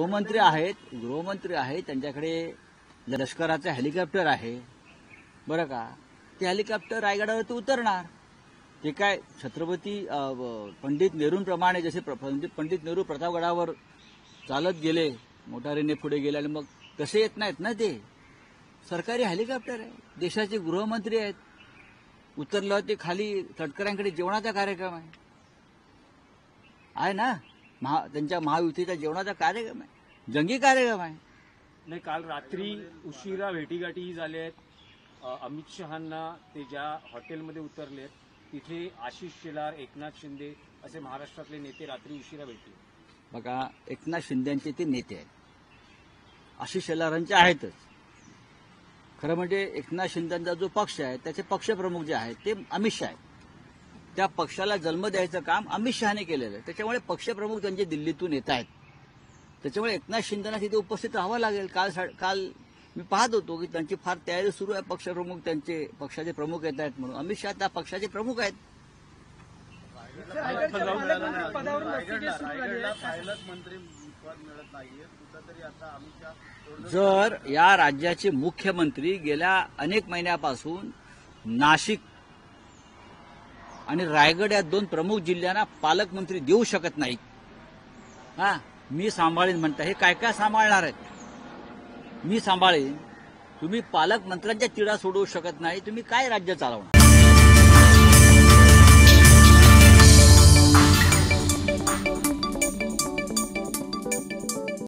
गृहमंत्री आहेत त्यांच्याकडे लष्कराचं हेलिकॉप्टर आहे बरं का. ते हेलिकॉप्टर रायगडावरती उतरणार. ते काय छत्रपती पंडित नेहरूंप्रमाणे जसे पंडित नेहरू प्रतापगडावर चालत गेले, मोटारीने पुढे गेले आणि मग तसे येत नाहीत ना. ते सरकारी हेलिकॉप्टर आहे, देशाचे गृहमंत्री आहेत. उतरल्यावर ते खाली तटकऱ्यांकडे जेवणाचा कार्यक्रम आहे ना. त्यांच्या महायुतीचा जेवणाचा कार्यक्रम आहे, जंगी कार्यक्रम आहे. नाही, काल रात्री उशिरा भेटीगाठी झाल्या आहेत. अमित शहांना ते ज्या हॉटेलमध्ये उतरलेत तिथे आशिष शेलार, एकनाथ शिंदे असे महाराष्ट्रातले नेते रात्री उशिरा भेटले. बघा, एकनाथ शिंदेचे ते नेते आहेत, आशिष शेलारांचे आहेतच. खरं म्हणजे एकनाथ शिंदेचा जो पक्ष आहे त्याचे पक्षप्रमुख जे आहेत ते अमित शहा आहेत. त्या पक्षाला जन्म द्यायचं काम अमित शहाने केलेलं आहे. त्याच्यामुळे पक्षप्रमुख त्यांचे दिल्लीतून येत आहेत. त्याच्यामुळे एकनाथ शिंदेना तिथे उपस्थित राहावं लागेल. काल मी पाहत होतो की त्यांची फार तयारी सुरू आहे. पक्षप्रमुख त्यांचे पक्षाचे प्रमुख येत आहेत म्हणून. अमित शहा त्या पक्षाचे प्रमुख आहेत. जर या राज्याचे मुख्यमंत्री गेल्या अनेक महिन्यापासून नाशिक आणि रायगड या दोन प्रमुख जिल्ह्यांना पालकमंत्री देऊ शकत नाहीत, मी सांभाळीन म्हणता. हे काय काय सांभाळणार आहेत? मी सांभाळीन. तुम्ही पालकमंत्र्यांच्या तिढा सोडवू शकत नाही, तुम्ही काय राज्य चालवणार?